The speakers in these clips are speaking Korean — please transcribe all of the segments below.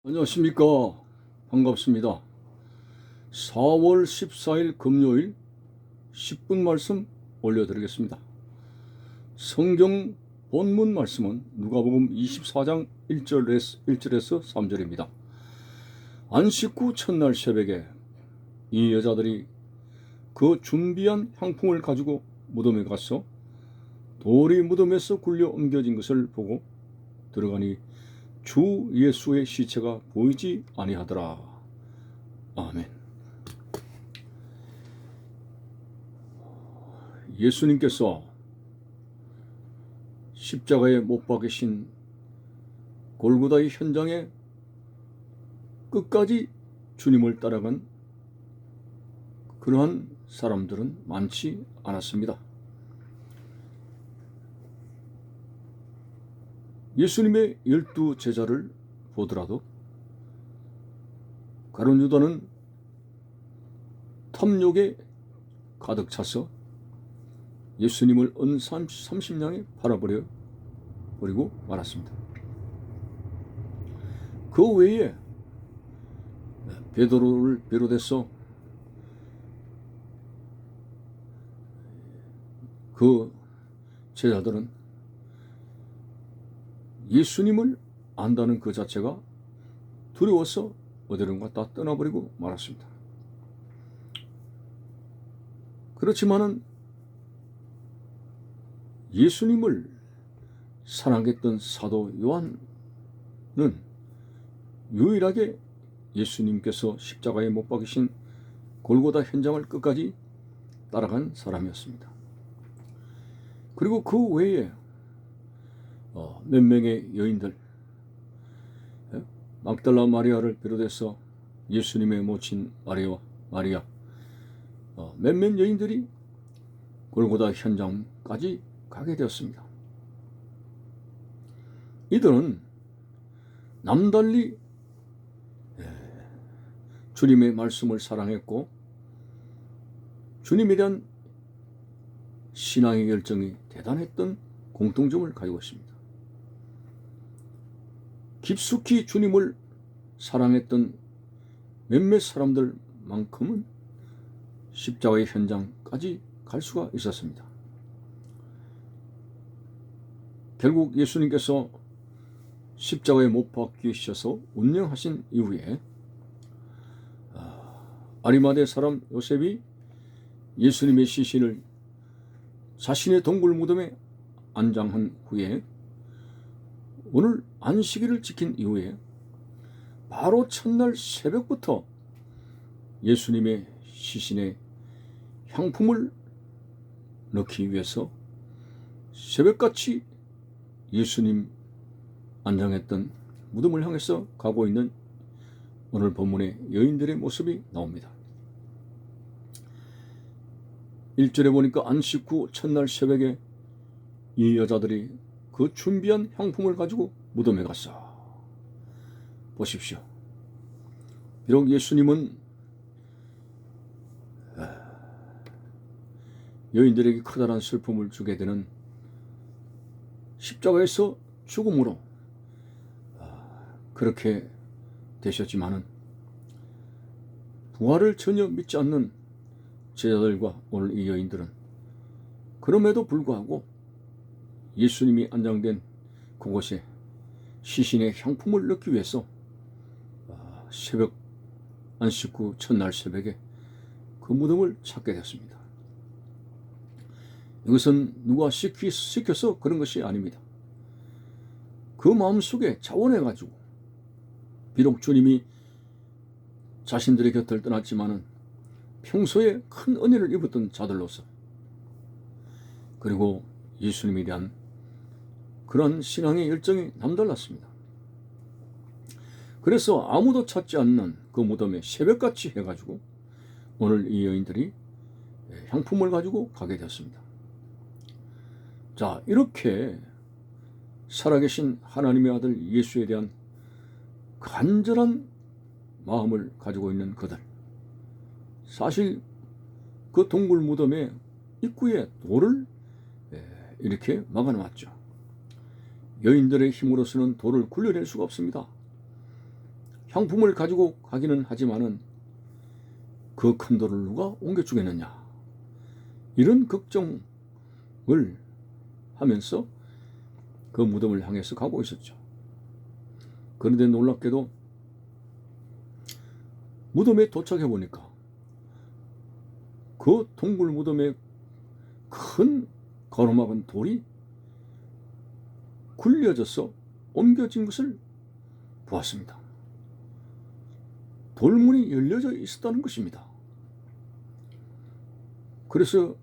안녕하십니까. 반갑습니다. 4월 14일 금요일 10분 말씀 올려드리겠습니다. 성경 본문 말씀은 누가복음 24장 1절에서 3절입니다. 안식 후 첫날 새벽에 이 여자들이 그 준비한 향품을 가지고 무덤에 가서 돌이 무덤에서 굴려 옮겨진 것을 보고 들어가니 주 예수의 시체가 보이지 아니하더라. 아멘. 예수님께서 십자가에 못 박히신 골고다의 현장에 끝까지 주님을 따라간 그러한 사람들은 많지 않았습니다. 예수님의 12 제자를 보더라도 가룟 유다는 탐욕에 가득 차서 예수님을 은 30냥에 팔아버리고 말았습니다. 그 외에 베드로를 비롯해서 그 제자들은 예수님을 안다는 그 자체가 두려워서 어디론가 다 떠나버리고 말았습니다. 그렇지만은 예수님을 사랑했던 사도 요한은 유일하게 예수님께서 십자가에 못 박히신 골고다 현장을 끝까지 따라간 사람이었습니다. 그리고 그 외에 몇 명의 여인들, 막달라 마리아를 비롯해서 예수님의 모친 마리아, 몇몇 여인들이 골고다 현장까지 가게 되었습니다. 이들은 남달리 주님의 말씀을 사랑했고 주님에 대한 신앙의 열정이 대단했던 공통점을 가지고 있습니다. 깊숙이 주님을 사랑했던 몇몇 사람들만큼은 십자가의 현장까지 갈 수가 있었습니다. 결국 예수님께서 십자가에 못 박히셔서 운명하신 이후에 아리마대 사람 요셉이 예수님의 시신을 자신의 동굴 무덤에 안장한 후에 오늘 안식일을 지킨 이후에 바로 첫날 새벽부터 예수님의 시신에 향품을 넣기 위해서 새벽같이 예수님 안장했던 무덤을 향해서 가고 있는 오늘 본문의 여인들의 모습이 나옵니다. 1절에 보니까 안식 후 첫날 새벽에 이 여자들이 그 준비한 향품을 가지고 무덤에 갔어. 보십시오. 비록 예수님은 여인들에게 커다란 슬픔을 주게 되는 십자가에서 죽음으로 그렇게 되셨지만은 부활을 전혀 믿지 않는 제자들과 오늘 이 여인들은 그럼에도 불구하고 예수님이 안장된 그곳에 시신의 향품을 넣기 위해서 새벽 안식 후 첫날 새벽에 그 무덤을 찾게 됐습니다. 이것은 누가 시켜서 그런 것이 아닙니다. 그 마음속에 자원해가지고 비록 주님이 자신들의 곁을 떠났지만은 평소에 큰 은혜를 입었던 자들로서 그리고 예수님에 대한 그런 신앙의 열정이 남달랐습니다. 그래서 아무도 찾지 않는 그 무덤에 새벽같이 해가지고 오늘 이 여인들이 향품을 가지고 가게 되었습니다. 자, 이렇게 살아계신 하나님의 아들 예수에 대한 간절한 마음을 가지고 있는 그들, 사실 그 동굴 무덤의 입구에 돌을 이렇게 막아놨죠. 여인들의 힘으로서는 돌을 굴려낼 수가 없습니다. 향품을 가지고 가기는 하지만은 그 큰 돌을 누가 옮겨주겠느냐, 이런 걱정을 하면서 그 무덤을 향해서 가고 있었죠. 그런데 놀랍게도 무덤에 도착해 보니까 그 동굴 무덤에 큰 가로막은 돌이 굴려져서 옮겨진 것을 보았습니다. 돌문이 열려져 있었다는 것입니다. 그래서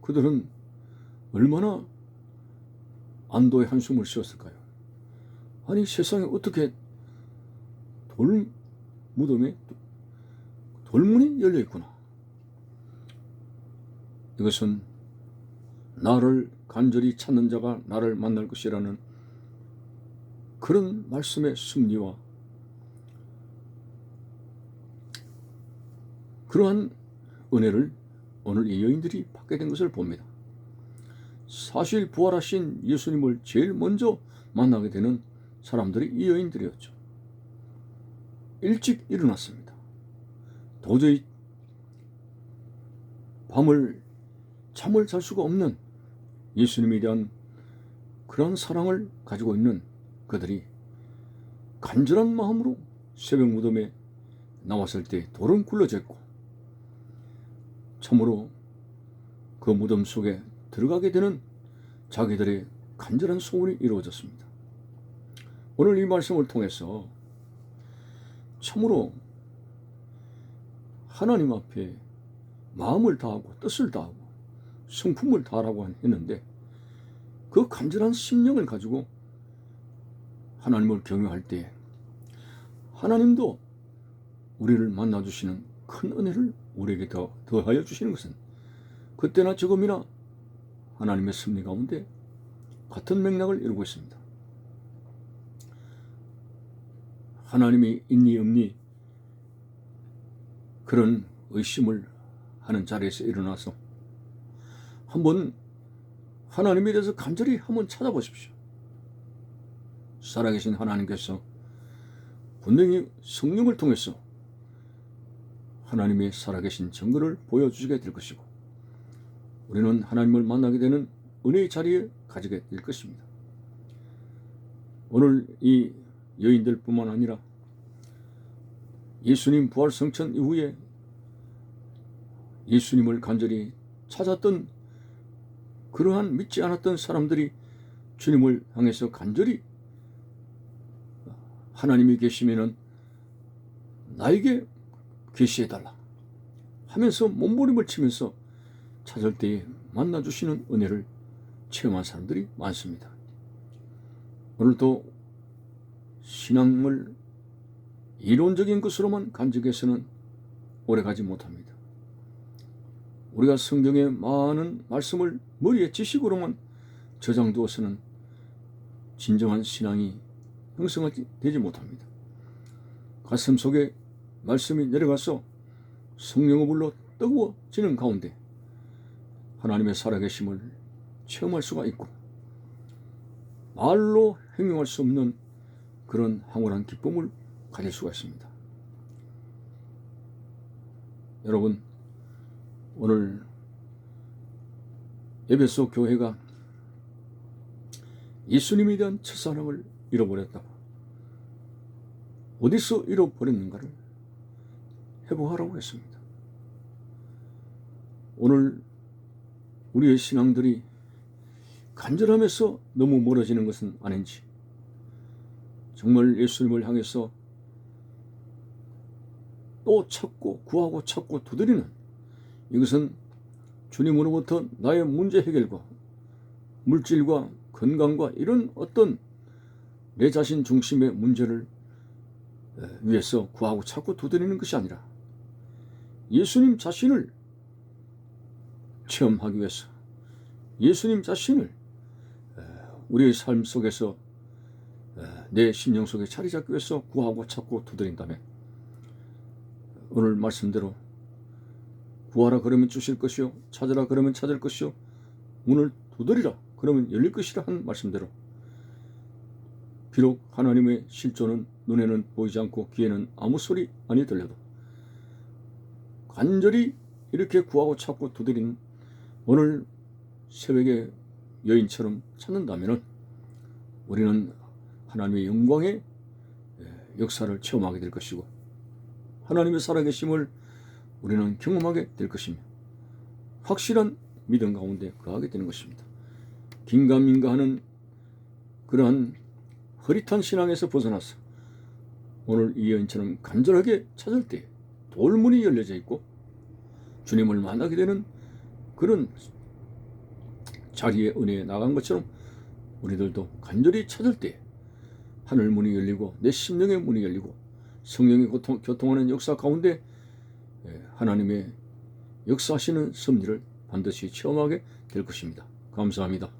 그들은 얼마나 안도의 한숨을 쉬었을까요? 아니, 세상에 어떻게 무덤에 돌문이 열려 있구나. 이것은 나를 간절히 찾는 자가 나를 만날 것이라는 그런 말씀의 섭리와 그러한 은혜를 오늘 이 여인들이 받게 된 것을 봅니다. 사실 부활하신 예수님을 제일 먼저 만나게 되는 사람들이 이 여인들이었죠. 일찍 일어났습니다. 도저히 잠을 잘 수가 없는 예수님에 대한 그런 사랑을 가지고 있는 그들이 간절한 마음으로 새벽 무덤에 나왔을 때 돌은 굴러져 있고 참으로 그 무덤 속에 들어가게 되는 자기들의 간절한 소원이 이루어졌습니다. 오늘 이 말씀을 통해서 참으로 하나님 앞에 마음을 다하고 뜻을 다하고 성품을 다하라고 했는데 그 간절한 심령을 가지고 하나님을 경외할 때 하나님도 우리를 만나주시는 큰 은혜를 우리에게 더하여 주시는 것은 그때나 지금이나 하나님의 섭리 가운데 같은 맥락을 이루고 있습니다. 하나님이 있니 없니 그런 의심을 하는 자리에서 일어나서 한번 하나님에 대해서 간절히 한번 찾아보십시오. 살아계신 하나님께서 분명히 성령을 통해서 하나님의 살아계신 증거를 보여주시게 될 것이고 우리는 하나님을 만나게 되는 은혜의 자리에 가지게 될 것입니다. 오늘 이 여인들뿐만 아니라 예수님 부활 성천 이후에 예수님을 간절히 찾았던 그러한 믿지 않았던 사람들이 주님을 향해서 간절히 하나님이 계시면은 나에게 계시해달라 하면서 몸부림을 치면서 찾을 때에 만나주시는 은혜를 체험한 사람들이 많습니다. 오늘도 신앙을 이론적인 것으로만 간직해서는 오래가지 못합니다. 우리가 성경의 많은 말씀을 머리에 지식으로만 저장두어서는 진정한 신앙이 형성되지 못합니다. 가슴 속에 말씀이 내려가서 성령의 불로 뜨거워지는 가운데 하나님의 살아계심을 체험할 수가 있고 말로 행용할 수 없는 그런 황홀한 기쁨을 가질 수가 있습니다. 여러분, 오늘 에베소 교회가 예수님에 대한 첫사랑을 잃어버렸다고 어디서 잃어버렸는가를 회복하라고 했습니다. 오늘 우리의 신앙들이 간절함에서 너무 멀어지는 것은 아닌지 정말 예수님을 향해서 또 찾고 구하고 찾고 두드리는 이것은 주님으로부터 나의 문제 해결과 물질과 건강과 이런 어떤 내 자신 중심의 문제를 위해서 구하고 찾고 두드리는 것이 아니라 예수님 자신을 체험하기 위해서 예수님 자신을 우리의 삶 속에서 내 심령 속에 자리 잡기 위해서 구하고 찾고 두드린다면 오늘 말씀대로 구하라 그러면 주실 것이요 찾으라 그러면 찾을 것이요 문을 두드리라 그러면 열릴 것이라 한 말씀대로 비록 하나님의 실존은 눈에는 보이지 않고 귀에는 아무 소리 아니 들려도 간절히 이렇게 구하고 찾고 두드린 오늘 새벽에 여인처럼 찾는다면 우리는 하나님의 영광의 역사를 체험하게 될 것이고 하나님의 살아계심을 우리는 경험하게 될 것이며 확실한 믿음 가운데 거하게 되는 것입니다. 긴가민가하는 그러한 흐릿한 신앙에서 벗어나서 오늘 이 여인처럼 간절하게 찾을 때 돌문이 열려져 있고 주님을 만나게 되는 그런 자리에 은혜에 나간 것처럼 우리들도 간절히 찾을 때 하늘 문이 열리고 내 심령의 문이 열리고 성령이 교통하는 역사 가운데 하나님의 역사하시는 섭리를 반드시 체험하게 될 것입니다. 감사합니다.